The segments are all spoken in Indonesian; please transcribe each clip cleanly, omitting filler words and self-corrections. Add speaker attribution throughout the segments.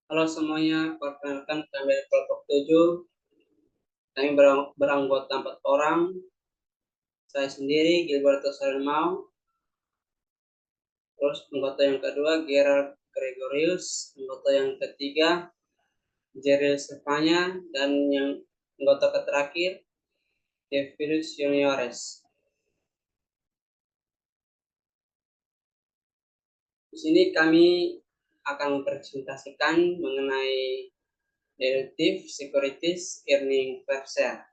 Speaker 1: Halo semuanya, perkenalkan kami dari kelompok 7. Kami beranggota 4 orang. Saya sendiri, Gilberto Salemau. Terus anggota yang kedua, Gerald Gregorius. Anggota yang ketiga, Jeril Stefania. Dan yang anggota terakhir, Davidus Juniores. Di sini kami akan mempresentasikan mengenai Derivative Securities Earning Per Share.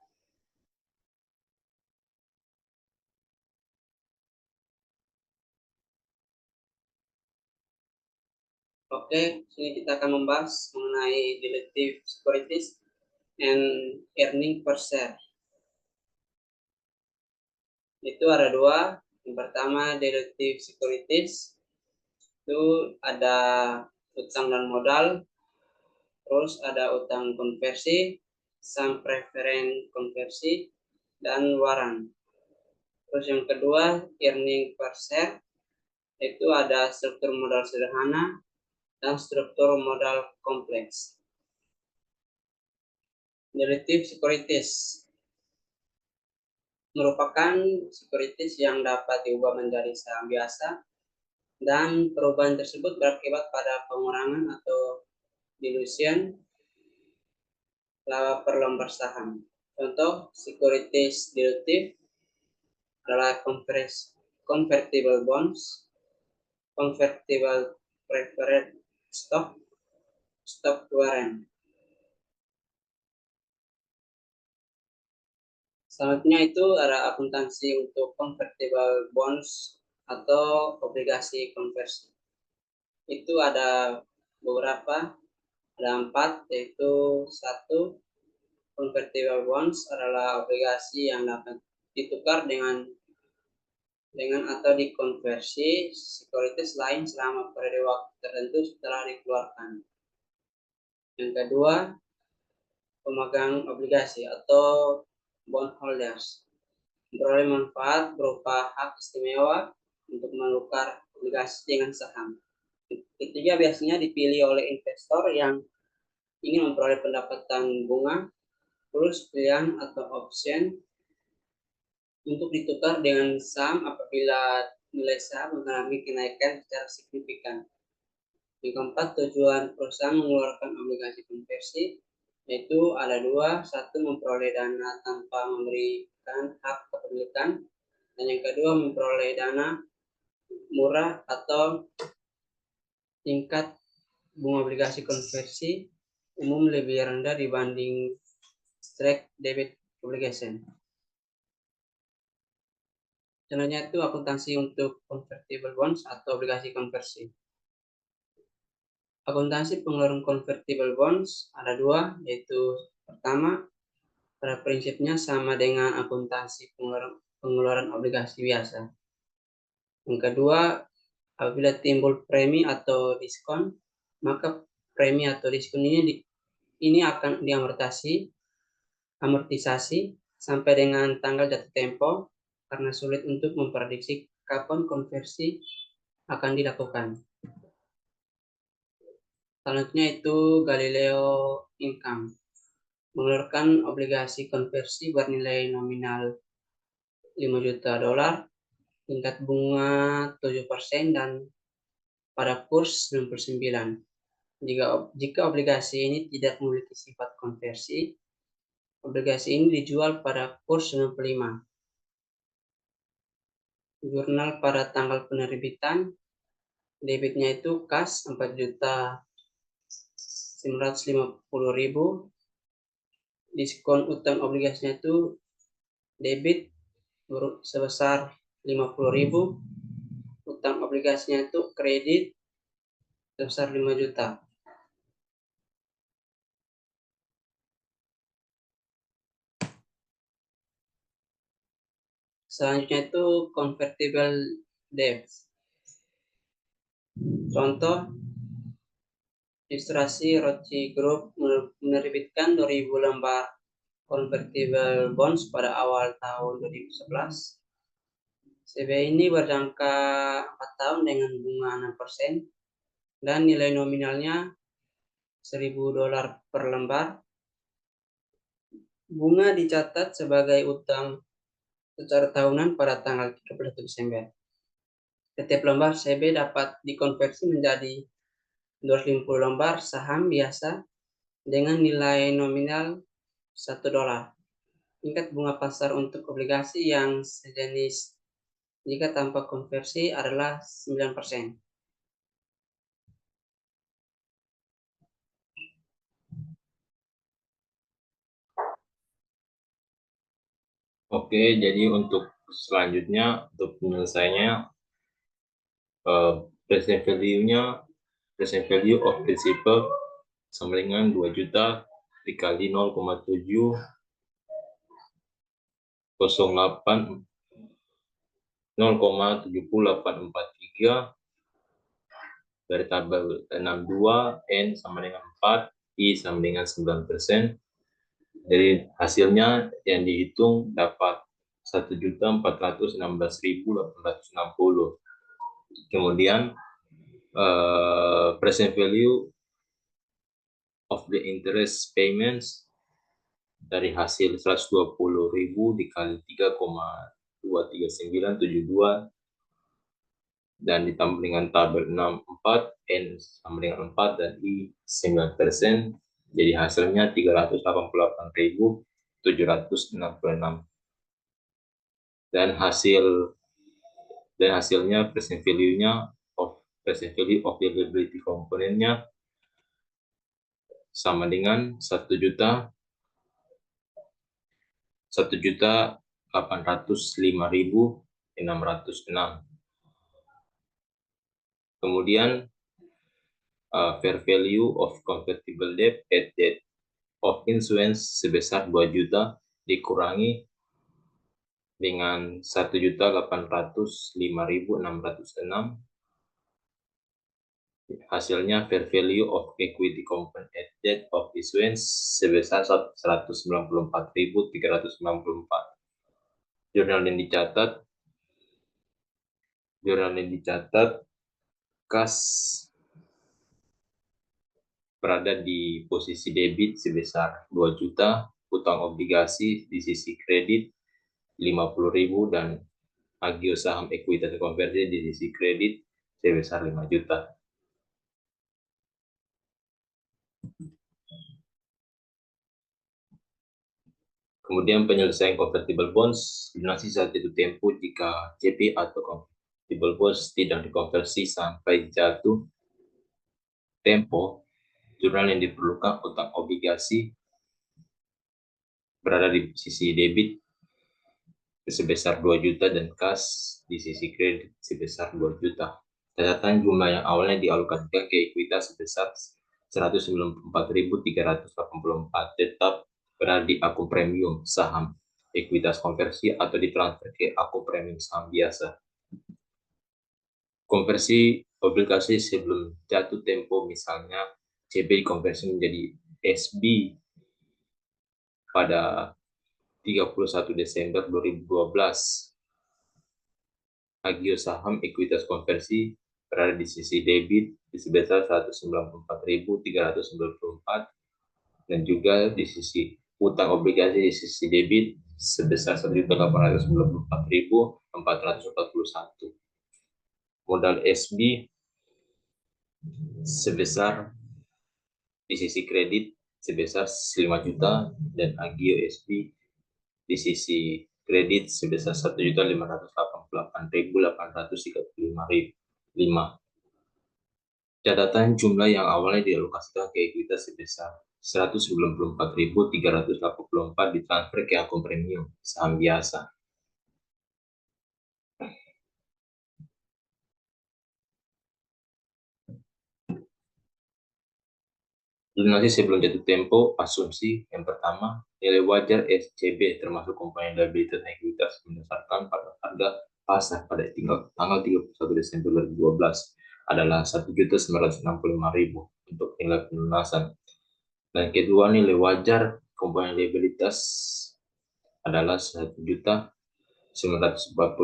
Speaker 1: Oke, sini kita akan membahas mengenai Derivative Securities and Earning Per Share. Itu ada dua. Yang pertama, Derivative Securities. Itu ada utang dan modal. Terus ada utang konversi, saham preferen konversi, dan waran. Terus yang kedua, earning per share. Itu ada struktur modal sederhana dan struktur modal kompleks. Derivative Securities merupakan securities yang dapat diubah menjadi saham biasa, dan perubahan tersebut berakibat pada pengurangan atau dilution laba per lembar saham. Contoh securities derivative adalah convertible bonds, convertible preferred stock, stock warrant. Selanjutnya itu ada akuntansi untuk convertible bonds atau obligasi konversi. Itu ada beberapa, ada 4, yaitu 1, convertible bonds adalah obligasi yang dapat ditukar dengan atau dikonversi sekuritis lain selama periode waktu tertentu setelah dikeluarkan. Yang kedua, pemegang obligasi atau bondholders memperoleh manfaat berupa hak istimewa untuk menukar obligasi dengan saham. Ketiga, biasanya dipilih oleh investor yang ingin memperoleh pendapatan bunga plus pilihan atau option untuk ditukar dengan saham apabila nilai saham mengalami kenaikan secara signifikan. Yang keempat, tujuan perusahaan mengeluarkan obligasi konversi yaitu ada 2, 1, memperoleh dana tanpa memberikan hak kepemilikan, dan yang kedua memperoleh dana murah atau tingkat bunga obligasi konversi umum lebih rendah dibanding straight debit obligation. Selanjutnya itu akuntansi untuk convertible bonds atau obligasi konversi. Akuntansi pengeluaran convertible bonds ada 2, yaitu pertama, pada prinsipnya sama dengan akuntansi pengeluaran obligasi biasa. Yang kedua, apabila timbul premi atau diskon, maka premi atau diskon ini akan diamortisasi sampai dengan tanggal jatuh tempo karena sulit untuk memprediksi kapan konversi akan dilakukan. Selanjutnya itu Galileo Income, mengeluarkan obligasi konversi bernilai nominal $5 juta, tingkat bunga 7% dan pada kurs 99. Jika obligasi ini tidak memiliki sifat konversi, obligasi ini dijual pada kurs 95. Jurnal pada tanggal penerbitan, debitnya itu kas 4.950.000, diskon utang obligasinya itu debit sebesar 50.000, utang obligasinya itu kredit sebesar 5 juta. Selanjutnya itu convertible debt. Contoh, ilustrasi Rothschi Group menerbitkan 2000 lembar convertible bonds pada awal tahun 2011. CB ini berjangka 4 tahun dengan bunga 6% dan nilai nominalnya $1.000 per lembar. Bunga dicatat sebagai utang secara tahunan pada tanggal 31 Desember. Setiap lembar CB dapat dikonversi menjadi 250 lembar saham biasa dengan nilai nominal $1. Tingkat bunga pasar untuk obligasi yang sejenis jika tanpa konversi adalah 9%.
Speaker 2: Oke, jadi untuk selanjutnya, untuk penyelesaiannya, present value of principal sama dengan 2 juta dikali 0,7843 dari tabel 62, N sama dengan 4, I sama dengan 9%. Dari hasilnya yang dihitung dapat 1.416.860. Kemudian present value of the interest payments dari hasil 120.000 dikali 3,23972 dan ditambah dengan tabel 64, N sama dengan 4 dan I 9%, jadi hasilnya 388.766. Dan hasilnya present value of the liability komponennya sama dengan 1.805.606. Kemudian fair value of convertible debt at date of issuance sebesar 2 juta dikurangi dengan 1.805.606. Hasilnya fair value of equity component at date of issuance sebesar 194.394. Jurnal yang dicatat kas berada di posisi debit sebesar 2 juta, utang obligasi di sisi kredit 50.000 dan agio saham ekuitas konversi di sisi kredit sebesar 5 juta. Kemudian penyelesaian convertible bonds lunasi saat jatuh tempo jika CP atau convertible bonds tidak dikonversi sampai jatuh tempo. Jurnal yang diperlukan utang obligasi berada di sisi debit sebesar 2 juta dan kas di sisi kredit sebesar 2 juta. Catatan jumlah yang awalnya dialokasikan ke ekuitas sebesar 194.384 tetap berada di akun premium saham ekuitas konversi atau ditransfer ke akun premium saham biasa. Konversi obligasi sebelum jatuh tempo, misalnya CB dikonversi menjadi SB pada 31 Desember 2012. Agio saham ekuitas konversi berada di sisi debit di sebesar 194.394 dan juga di sisi utang obligasi di sisi debit sebesar 1.894.441. Modal SB sebesar di sisi kredit sebesar 5 juta dan agio SB di sisi kredit sebesar 1.588.835. Catatan jumlah yang awalnya dialokasikan ke ekuitas sebesar 194.384 ditransfer ke akun premium saham biasa. Lunasi sebelum jatuh tempo, asumsi yang pertama, nilai wajar SCB termasuk komponen liabilitas dan ekuitas berdasarkan pada harga pasar pada tanggal 31 Desember 2012 adalah 1.965.000 untuk nilai pelunasan. Dan kedua, nilai wajar komponen liabilitas adalah 1.904.900.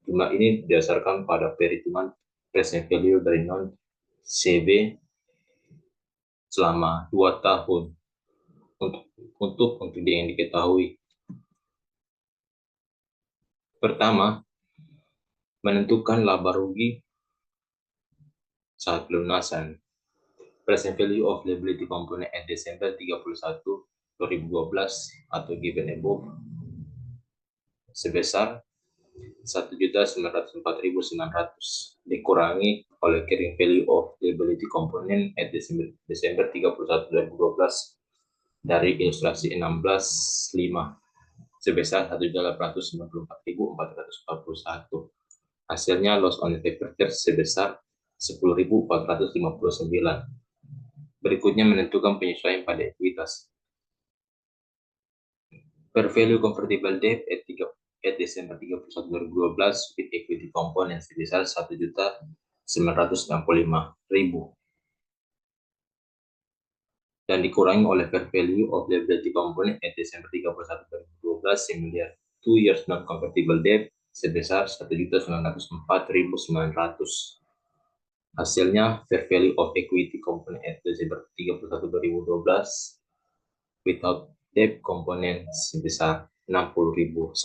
Speaker 2: Jumlah ini didasarkan pada perhitungan present value dari non CB selama 2 tahun untuk yang diketahui. Pertama, menentukan laba rugi saat pelunasan. Present value of liability component at Desember 31, 2012 atau given above sebesar 1.904.900 dikurangi oleh carrying value of liability component at Desember 31, 2012 dari ilustrasi 16.5 sebesar 1.894.441. Hasilnya loss on interpreter sebesar 10.459. Berikutnya menentukan penyesuaian pada ekuitas. Per value convertible debt at Desember 31, 2012 with equity component sebesar 1.965.000 dan dikurangi oleh fair value of liability component at Desember 31, 2012 similar 2 years non-convertible debt sebesar 1.904.900. Hasilnya fair value of equity component at Desember 31, 2012 without debt component sebesar 60.100.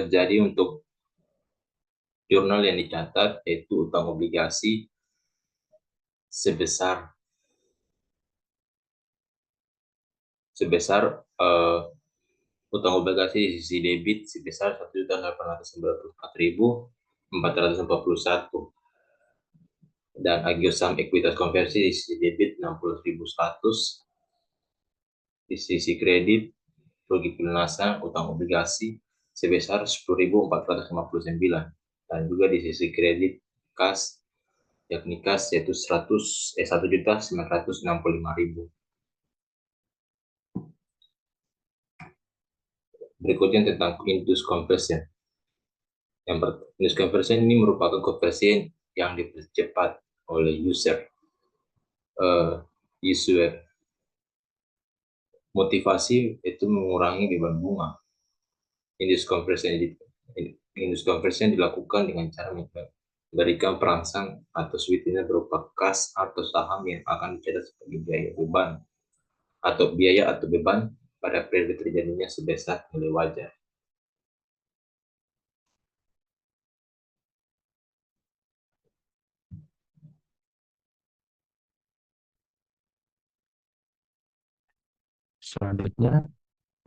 Speaker 2: Jadi untuk jurnal yang dicatat yaitu utang obligasi sebesar utang obligasi di sisi debit sebesar 1.894.441 dan agio sum ekuitas konversi di sisi debit 60.100, di sisi kredit rugi pelunasan utang obligasi sebesar 10.459 dan juga di sisi kredit kas yakni kas yaitu 1.965.000. Berikutnya tentang induced conversion. Induced conversion ini merupakan konversi yang dipercepat oleh user. Motivasi itu mengurangi beban bunga. Induced conversion dilakukan dengan cara memberikan perangsang atau sweetener berupa kas atau saham yang akan dicatat sebagai biaya atau beban pada periode terjadinya sebesar nilai wajar.
Speaker 3: Selanjutnya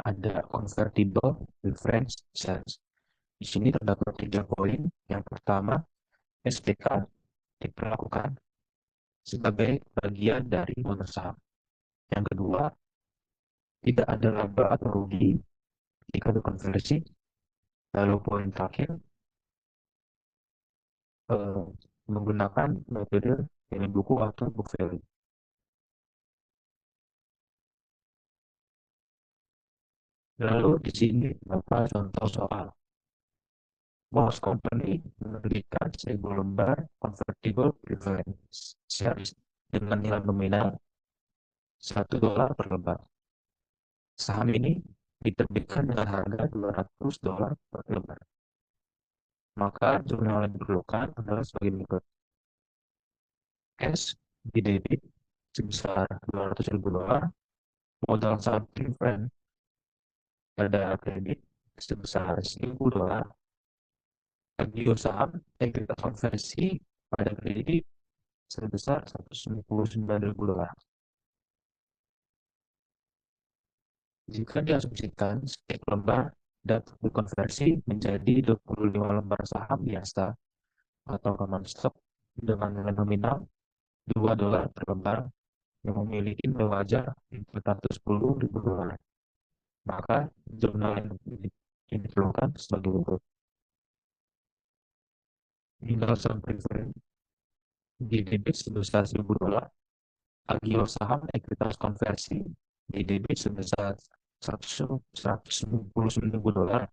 Speaker 3: ada convertible preference shares. Di sini terdapat 3 poin. Yang pertama, SPK diperlakukan sebagai bagian dari modal saham. Yang kedua, tidak ada laba atau rugi jika dikonversi. Lalu poin terakhir, menggunakan metode nilai buku atau book value. Lalu di sini beberapa contoh soal. Most company menerbitkan 1.000 lembar convertible preference shares dengan nilai nominal $1 per lembar. Saham ini diterbitkan dengan harga $200 per lembar. Maka jumlah yang diperlukan adalah sebagai berikut. Cash di debit sebesar $200.000, modal saham preference pada kredit sebesar $1.000, agio saham ekuitas konversi pada kredit sebesar $199.000. Jika diasumsikan setiap lembar dapat dikonversi menjadi 25 lembar saham biasa atau common stock dengan nilai nominal $2 per lembar yang memiliki nilai wajar $410.000, maka jurnal yang diperlukan sebagai berikut. Nilai saham preference di debit sebesar $1.000, agio saham ekuitas konversi di debit sebesar $199.000.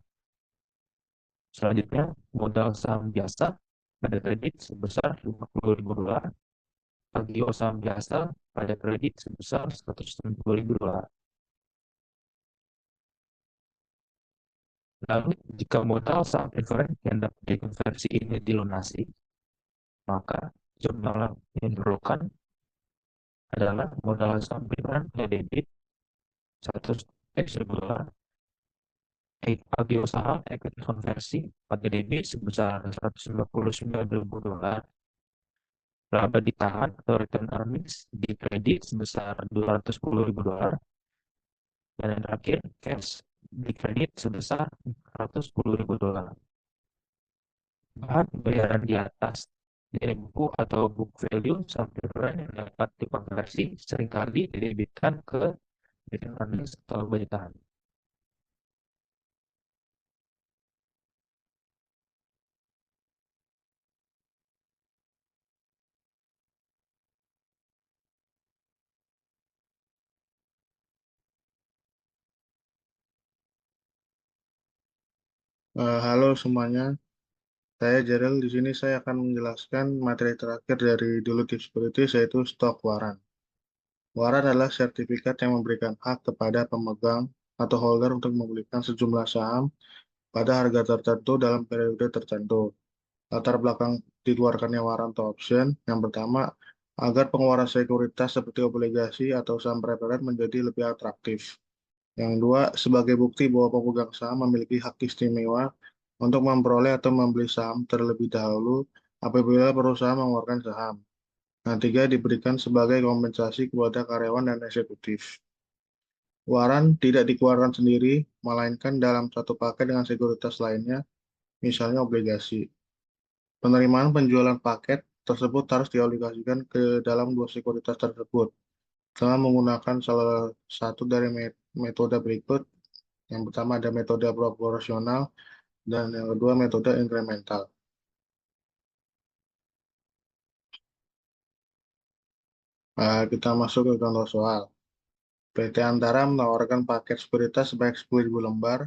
Speaker 3: Selanjutnya, modal saham biasa pada kredit sebesar $50.000, agio saham biasa pajak kredit sebesar $162.000. Lalu, jika modal saham preferen yang dapat dikonversi ini dilunasi, maka jurnal yang diperlukan adalah modal saham preferen pada debit $100.000, agio saham equity konversi pada debit sebesar $159.000, laba ditahan atau return earnings di kredit sebesar $210.000, dan yang terakhir cash di kredit sebesar $110.000. Bahan bayaran di atas nilai buku atau book value saham preferen yang dapat dikonversi seringkali didebitkan ke return earnings atau laba ditahan.
Speaker 4: Halo semuanya, saya Jarel. Di sini saya akan menjelaskan materi terakhir dari dilutive securities, yaitu stok waran. Waran adalah sertifikat yang memberikan hak kepada pemegang atau holder untuk membelikan sejumlah saham pada harga tertentu dalam periode tertentu. Latar belakang dikeluarkannya waran atau option, yang pertama, agar pengeluaran sekuritas seperti obligasi atau saham preferen menjadi lebih atraktif. Yang dua, sebagai bukti bahwa pemegang saham memiliki hak istimewa untuk memperoleh atau membeli saham terlebih dahulu apabila perusahaan mengeluarkan saham. Yang tiga, diberikan sebagai kompensasi kepada karyawan dan eksekutif. Waran tidak dikeluarkan sendiri, melainkan dalam satu paket dengan sekuritas lainnya, misalnya obligasi. Penerimaan penjualan paket tersebut harus dialokasikan ke dalam dua sekuritas tersebut dengan menggunakan salah satu dari metode berikut. Yang pertama ada metode proporsional dan yang kedua metode inkremental. Kita masuk ke contoh soal. PT Antara menawarkan paket sekuritas sebanyak 10.000 lembar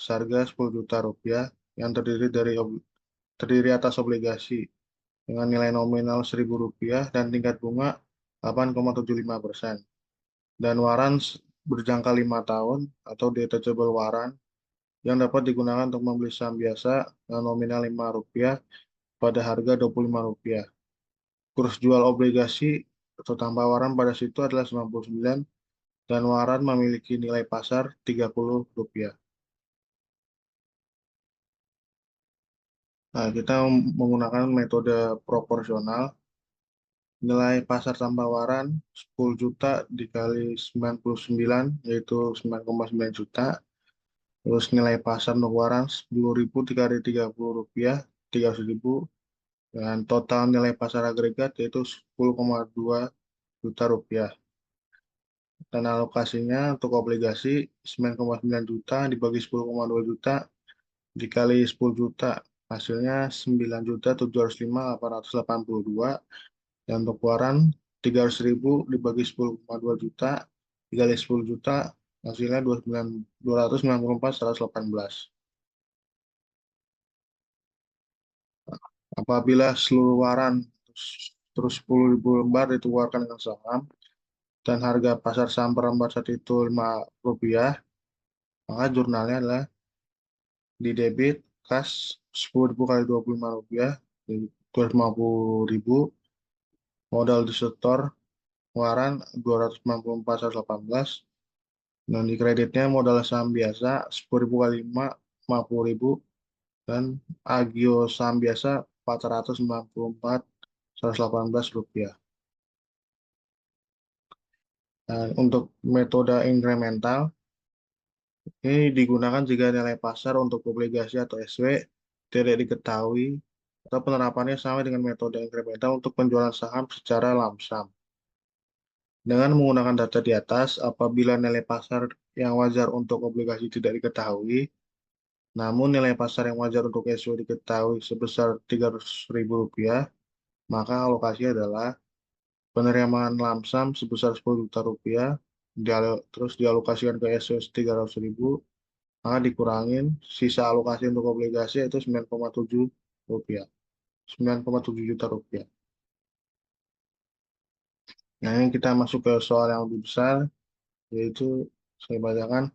Speaker 4: seharga 10 juta rupiah yang terdiri atas obligasi dengan nilai nominal 1.000 rupiah dan tingkat bunga 8,75%. Dan waran berjangka 5 tahun atau detachable waran yang dapat digunakan untuk membeli saham biasa dengan nominal 5 rupiah pada harga 25 rupiah. Kurs jual obligasi atau tambah waran pada situ adalah 99 dan waran memiliki nilai pasar 30 rupiah. Nah, kita menggunakan metode proporsional. Nilai pasar tambah waran 10 juta dikali 99 yaitu 9,9 juta. Terus nilai pasar untuk waran 10.000 dikali 30 rupiah 300.000 dan total nilai pasar agregat yaitu 10,2 juta rupiah. Dan alokasinya untuk obligasi 9,9 juta dibagi 10,2 juta dikali 10 juta hasilnya 9.705.882 dan untuk waran 300.000 dibagi 10,2 juta dikali 10 juta hasilnya 294.118. Apabila seluruh waran terus 10.000 lembar dikeluarkan dengan saham dan harga pasar saham per lembar saat itu 5 rupiah, maka jurnalnya adalah di debit kas 10.000 kali 25 rupiah 250.000, modal disetor waran 294.118, dan di kreditnya modal saham biasa 10.000 kali 5 50.000 dan agio saham biasa 494.118 rupiah. Dan untuk metode inkremental ini digunakan jika nilai pasar untuk obligasi atau SW tidak diketahui atau penerapannya sama dengan metode inkremental untuk penjualan saham secara lamsam. Dengan menggunakan data di atas, apabila nilai pasar yang wajar untuk obligasi tidak diketahui, namun nilai pasar yang wajar untuk SW diketahui sebesar 300.000 rupiah, maka alokasi adalah penerimaan lamsam sebesar 10 juta rupiah, terus dialokasikan ke SW 300.000, maka dikurangin sisa alokasi untuk obligasi yaitu 9,7 rupiah, 9,7 juta rupiah. Nah, ini kita masuk ke soal yang lebih besar, yaitu saya bacakan.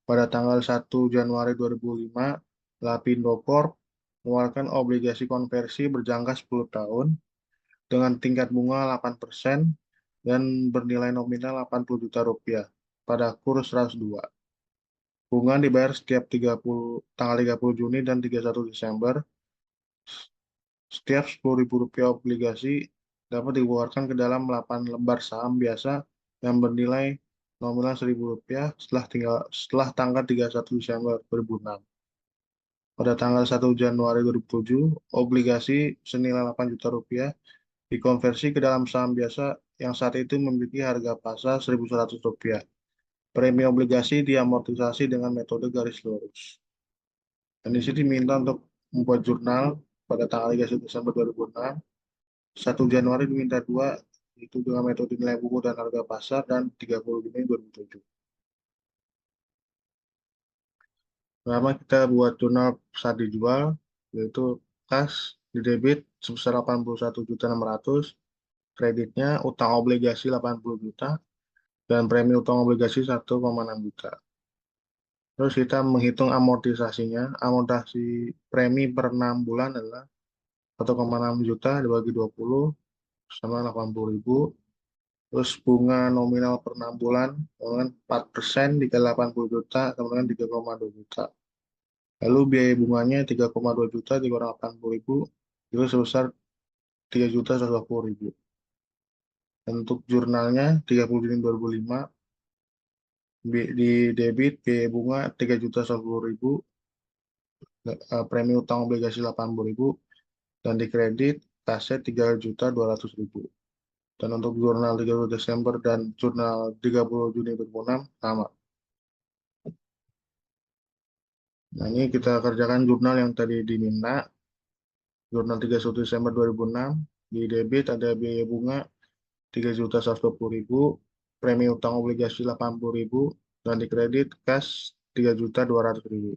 Speaker 4: Pada tanggal 1 Januari 2005, Lapindo Corp mengeluarkan obligasi konversi berjangka 10 tahun dengan tingkat bunga 8% dan bernilai nominal 80 juta rupiah pada kurs 102. Bunga dibayar setiap tanggal 30 Juni dan 31 Desember. Setiap Rp10.000 obligasi dapat dikeluarkan ke dalam 8 lembar saham biasa yang bernilai nominal Rp1.000 setelah tanggal 31 Desember 2006. Pada tanggal 1 Januari 2007, obligasi senilai 8 juta rupiah dikonversi ke dalam saham biasa yang saat itu memiliki harga pasar Rp1.100. Premi obligasi diamortisasi dengan metode garis lurus. Dan di sini diminta untuk membuat jurnal pada tanggal 31 Desember 2006. 1 Januari diminta 2, itu dengan metode nilai buku dan harga pasar, dan 30 Juni 2007. Pertama kita buat jurnal saat dijual, yaitu kas di debit sebesar 81.600.000, kreditnya utang obligasi 80 juta, dan premi utang obligasi 1,6 juta. Terus kita menghitung amortisasinya. Amortisasi premi per 6 bulan adalah 1,6 juta dibagi 20 sama 80.000. Terus bunga nominal per 6 bulan dengan 4% dikali 80 juta sama dengan 3,2 juta. Lalu biaya bunganya 3,2 juta dikurang 80.000 itu sebesar 3.120.000. Untuk jurnalnya 30 Juni 2005 di debit biaya bunga 3.110.000, premi utang obligasi 80.000, dan di kredit kaset 3.200.000. Dan untuk jurnal 30 Desember dan jurnal 30 Juni 2006 sama. Nah, ini kita kerjakan jurnal yang tadi diminta. Jurnal 31 Desember 2006, di debit ada biaya bunga 3.120.000, premi utang obligasi 80.000, dan di kredit kas 3.200.000.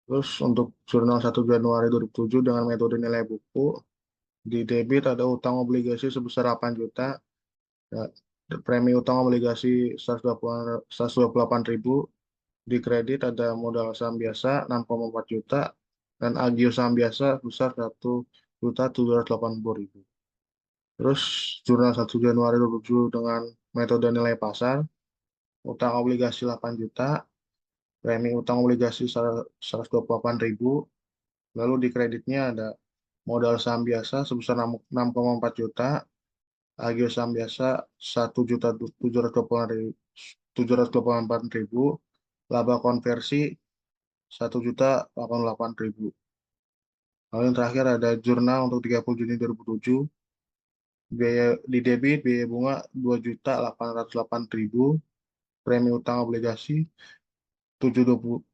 Speaker 4: Terus untuk jurnal 1 Januari 2007 dengan metode nilai buku, di debit ada utang obligasi sebesar 8 juta, ya, premi utang obligasi 128.000, di kredit ada modal saham biasa 6,4 juta, dan agio saham biasa sebesar 1.780.000. Terus jurnal 1 Januari 2007 dengan metode nilai pasar, utang obligasi 8 juta, premi utang obligasi 128.000, lalu di kreditnya ada modal saham biasa sebesar 6,4 juta, agio saham biasa 1.784.000, laba konversi 1.088.000. Lalu yang terakhir ada jurnal untuk 30 Juni 2007, biaya di debit biaya bunga 2.808.000, premi utang obligasi 72.000,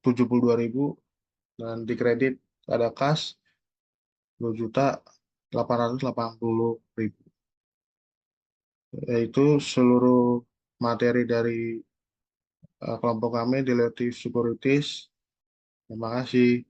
Speaker 4: dan di kredit ada kas 2.880.000. Yaitu seluruh materi dari kelompok kami Deloitte Securities. Terima kasih.